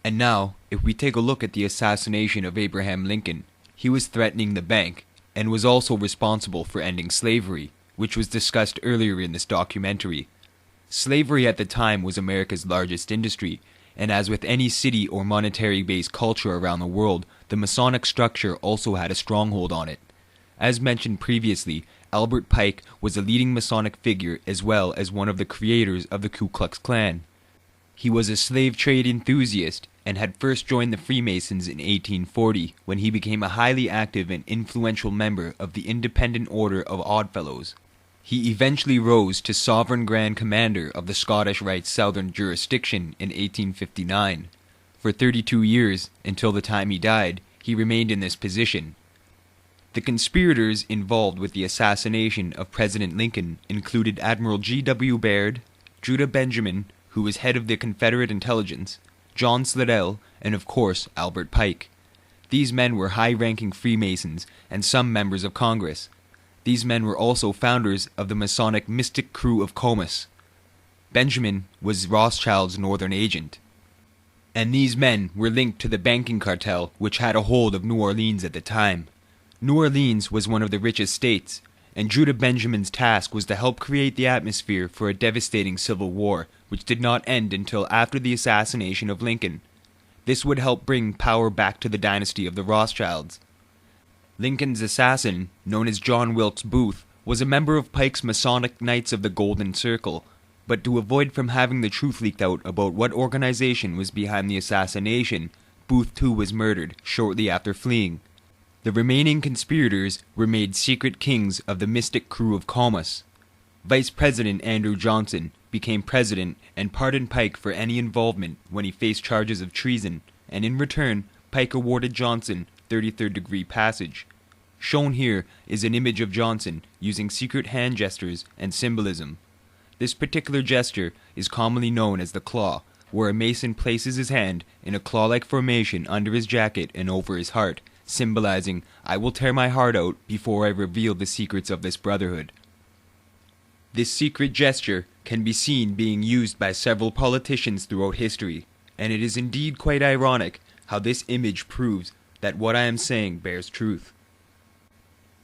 And now, if we take a look at the assassination of Abraham Lincoln, he was threatening the bank, and was also responsible for ending slavery, which was discussed earlier in this documentary. Slavery at the time was America's largest industry, and as with any city or monetary-based culture around the world, the Masonic structure also had a stronghold on it. As mentioned previously, Albert Pike was a leading Masonic figure as well as one of the creators of the Ku Klux Klan. He was a slave trade enthusiast and had first joined the Freemasons in 1840 when he became a highly active and influential member of the Independent Order of Oddfellows. He eventually rose to Sovereign Grand Commander of the Scottish Rite's Southern Jurisdiction in 1859. For 32 years, until the time he died, he remained in this position. The conspirators involved with the assassination of President Lincoln included Admiral G.W. Baird, Judah Benjamin, who was head of the Confederate intelligence, John Slidell, and of course Albert Pike. These men were high-ranking Freemasons and some members of Congress. These men were also founders of the Masonic Mystic Crew of Comus. Benjamin was Rothschild's northern agent. And these men were linked to the banking cartel which had a hold of New Orleans at the time. New Orleans was one of the richest states, and Judah Benjamin's task was to help create the atmosphere for a devastating civil war, which did not end until after the assassination of Lincoln. This would help bring power back to the dynasty of the Rothschilds. Lincoln's assassin, known as John Wilkes Booth, was a member of Pike's Masonic Knights of the Golden Circle, but to avoid from having the truth leaked out about what organization was behind the assassination, Booth too was murdered shortly after fleeing. The remaining conspirators were made secret kings of the Mystic Crew of Comus. Vice President Andrew Johnson became president and pardoned Pike for any involvement when he faced charges of treason, and in return, Pike awarded Johnson 33rd degree passage. Shown here is an image of Johnson using secret hand gestures and symbolism. This particular gesture is commonly known as the claw, where a Mason places his hand in a claw-like formation under his jacket and over his heart, symbolizing, "I will tear my heart out before I reveal the secrets of this brotherhood." This secret gesture can be seen being used by several politicians throughout history, and it is indeed quite ironic how this image proves that what I am saying bears truth.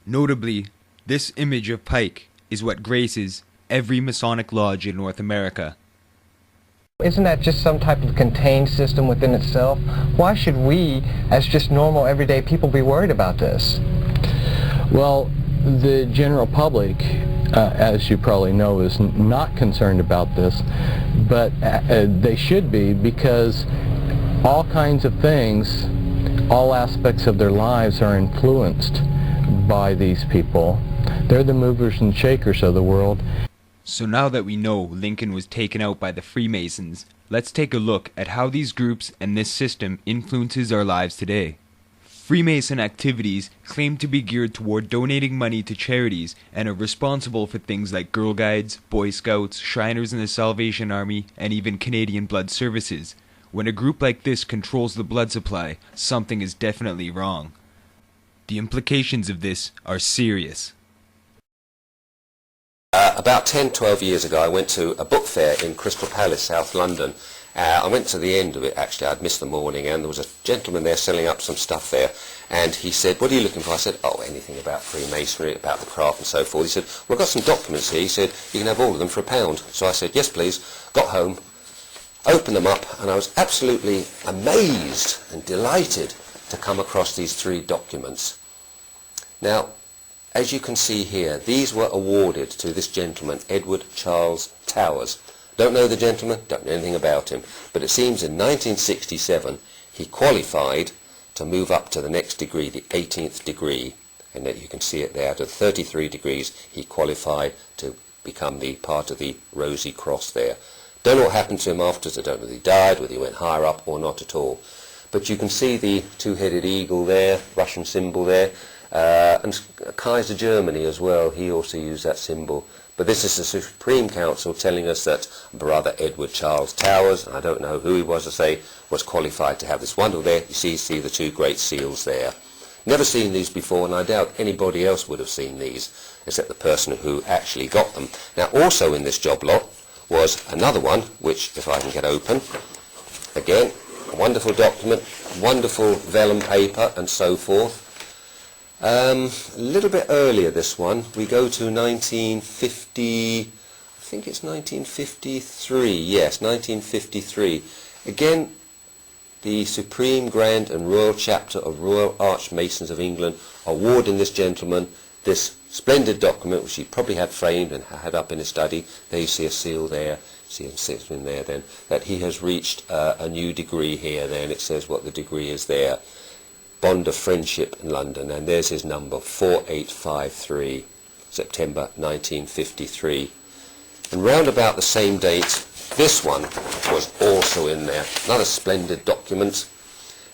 Notably, this image of Pike is what graces every Masonic lodge in North America. Isn't that just some type of contained system within itself? Why should we, as just normal everyday people, be worried about this? Well, the general public, as you probably know, is not concerned about this, but they should be, because all kinds of things, all aspects of their lives are influenced by these people. They're the movers and shakers of the world. So now that we know Lincoln was taken out by the Freemasons, let's take a look at how these groups and this system influences our lives today. Freemason activities claim to be geared toward donating money to charities and are responsible for things like Girl Guides, Boy Scouts, Shriners in the Salvation Army, and even Canadian Blood Services. When a group like this controls the blood supply, something is definitely wrong. The implications of this are serious. About 10-12 years ago, I went to a book fair in Crystal Palace, South London. I went to the end of it, actually. I'd missed the morning, and there was a gentleman there selling up some stuff there, and he said, "What are you looking for?" I said, "Oh, anything about Freemasonry, about the craft and so forth." He said, "Well, I've got some documents here." He said, "You can have all of them for £1." So I said, "Yes, please." Got home, opened them up, and I was absolutely amazed and delighted to come across these 3 documents. Now, as you can see here, these were awarded to this gentleman, Edward Charles Towers. Don't know the gentleman, don't know anything about him, but it seems in 1967 he qualified to move up to the next degree, the 18th degree, and that you can see it there. Out of 33 degrees he qualified to become the part of the Rosy Cross there. Don't know what happened to him afterwards. I don't know whether he died, whether he went higher up or not at all. But you can see the 2-headed eagle there, Russian symbol there, and Kaiser Germany as well, he also used that symbol. But this is the Supreme Council telling us that Brother Edward Charles Towers, and I don't know who he was to say, was qualified to have this wonderful there. You see the 2 great seals there. Never seen these before, and I doubt anybody else would have seen these, except the person who actually got them. Now, also in this job lot was another one, which, if I can get open, again, wonderful document, wonderful vellum paper and so forth. A little bit earlier, this one, we go to 1950, I think it's 1953, yes, 1953. Again, the Supreme Grand and Royal Chapter of Royal Archmasons of England awarding this gentleman this splendid document, which he probably had framed and had up in his study. There you see a seal there, see him sitting there then, that he has reached a new degree here then. It says what the degree is there. Bond of Friendship in London, and there's his number, 4853, September 1953. And round about the same date, this one was also in there. Another splendid document.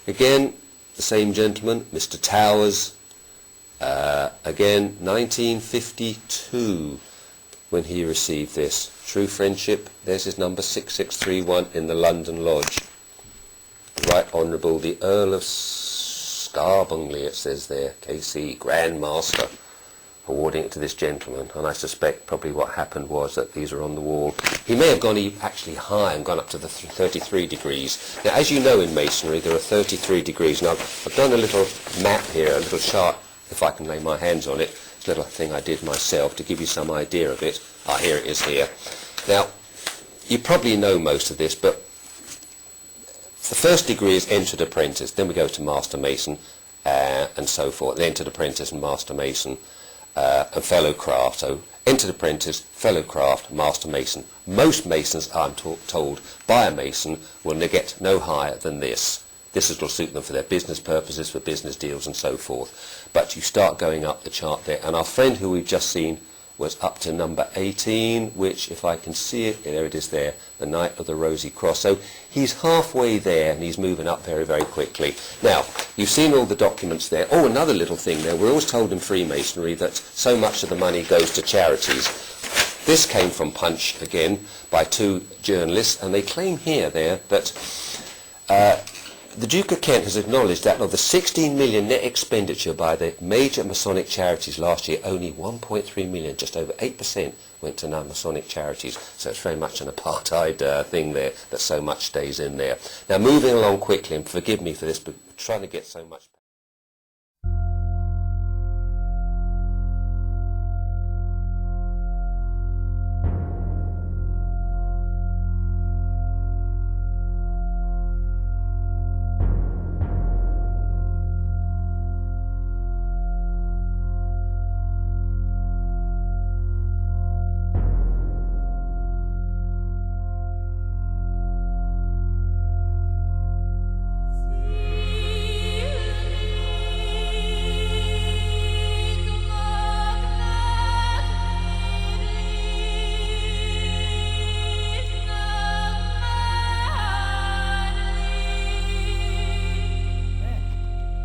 Again, the same gentleman, Mr. Towers. Again, 1952, when he received this. True Friendship, there's his number, 6631 in the London Lodge. Right Honourable the Earl of Scarbungley, it says there, KC, Grand Master, awarding it to this gentleman. And I suspect probably what happened was that these are on the wall. He may have gone actually high and gone up to the 33 degrees. Now, as you know in Masonry, there are 33 degrees. Now, I've done a little map here, a little chart, if I can lay my hands on it. It's a little thing I did myself to give you some idea of it. Ah, here it is here. Now, you probably know most of this, but the first degree is entered apprentice, then we go to master mason and so forth, then entered apprentice and master mason and fellow craft. So entered apprentice, fellow craft, master mason. Most masons, I'm told by a mason, will get no higher than this. This will suit them for their business purposes, for business deals and so forth. But you start going up the chart there, and our friend who we've just seen was up to number 18, which, if I can see it, there it is there, the Knight of the Rosy Cross. So he's halfway there, and he's moving up very, very quickly. Now, you've seen all the documents there. Oh, another little thing there. We're always told in Freemasonry that so much of the money goes to charities. This came from Punch, again, by two journalists, and they claim here that the Duke of Kent has acknowledged that of the 16 million net expenditure by the major Masonic charities last year, only 1.3 million, just over 8%, went to non-Masonic charities. So it's very much an apartheid thing there, that so much stays in there. Now, moving along quickly, and forgive me for this, but trying to get so much...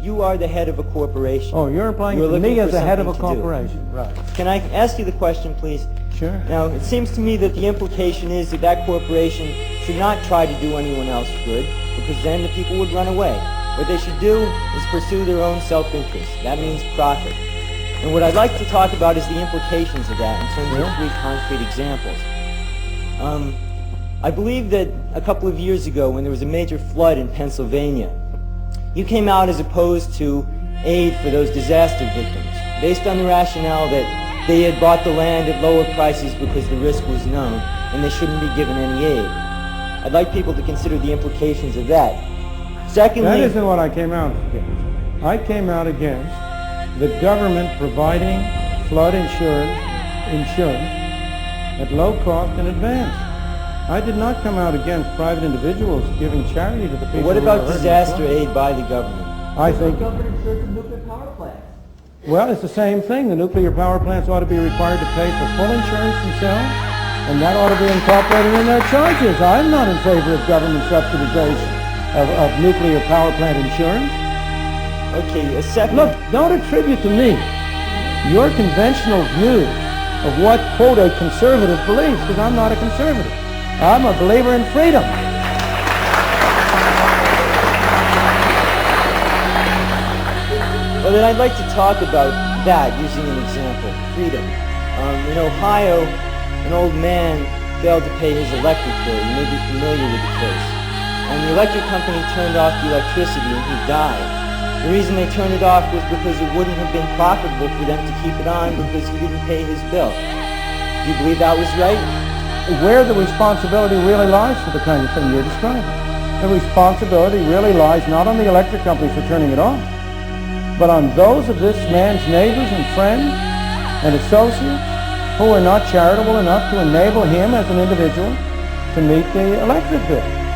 You are the head of a corporation. Oh, you're applying to me as the head of a corporation. Right. Can I ask you the question, please? Sure. Now, it seems to me that the implication is that that corporation should not try to do anyone else good, because then the people would run away. What they should do is pursue their own self-interest. That means profit. And what I'd like to talk about is the implications of that in terms of 3 concrete examples. I believe that a couple of years ago, when there was a major flood in Pennsylvania, you came out as opposed to aid for those disaster victims, based on the rationale that they had bought the land at lower prices because the risk was known, and they shouldn't be given any aid. I'd like people to consider the implications of that. Secondly... That isn't what I came out against. I came out against the government providing flood insurance at low cost in advance. I did not come out against private individuals giving charity to the people. What about disaster aid by the government? I think... Government insurance of nuclear power plants. Well, it's the same thing. The nuclear power plants ought to be required to pay for full insurance themselves, and that ought to be incorporated in their charges. I'm not in favor of government subsidization of nuclear power plant insurance. Okay, a second... Look, don't attribute to me your conventional view of what, quote, a conservative believes, because I'm not a conservative. I'm a believer in freedom. Well, then I'd like to talk about that using an example, freedom. In Ohio, an old man failed to pay his electric bill. You may be familiar with the case. and the electric company turned off the electricity and he died. The reason they turned it off was because it wouldn't have been profitable for them to keep it on because he didn't pay his bill. Do you believe that was right? Where the responsibility really lies for the kind of thing you're describing. The responsibility really lies not on the electric company for turning it off, but on those of this man's neighbors and friends and associates who are not charitable enough to enable him as an individual to meet the electric bill.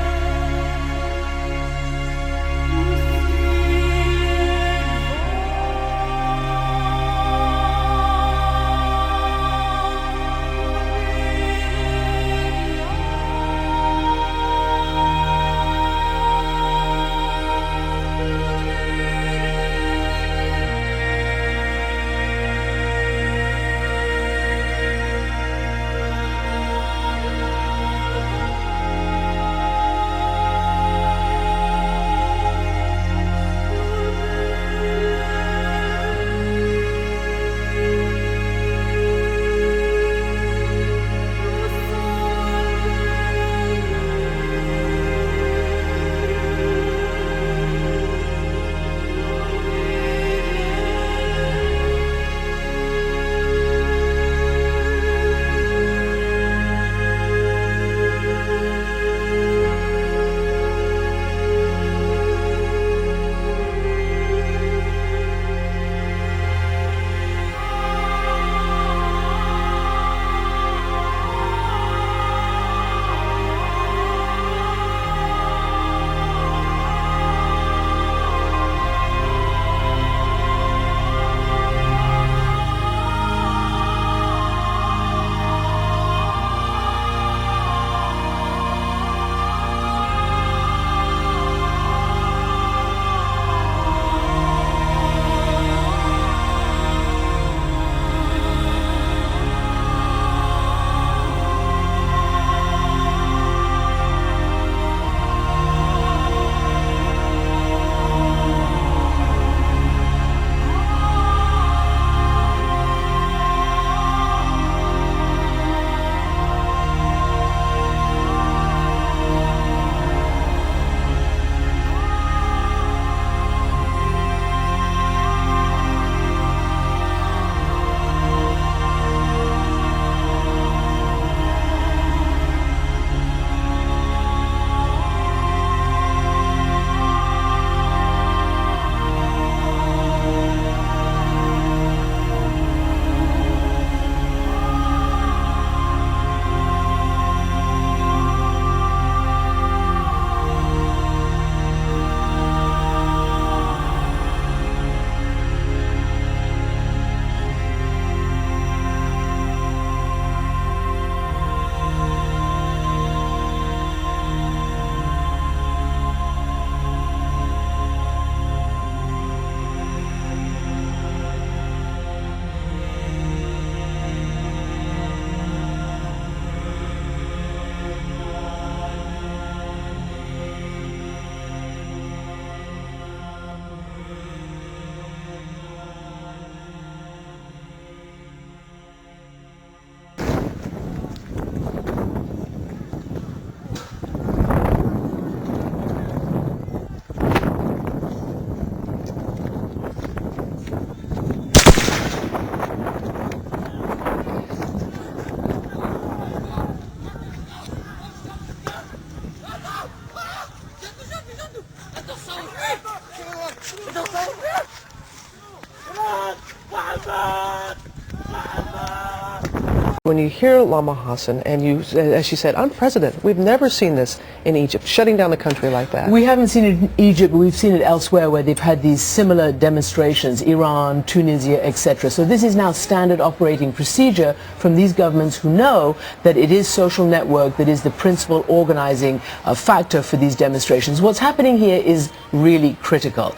When you hear Lama Hassan and you, as she said, unprecedented, we've never seen this in Egypt, shutting down the country like that. We haven't seen it in Egypt, but we've seen it elsewhere where they've had these similar demonstrations, Iran, Tunisia, etc. So this is now standard operating procedure from these governments who know that it is social network that is the principal organizing factor for these demonstrations. What's happening here is really critical.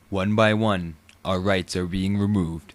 One by one, our rights are being removed.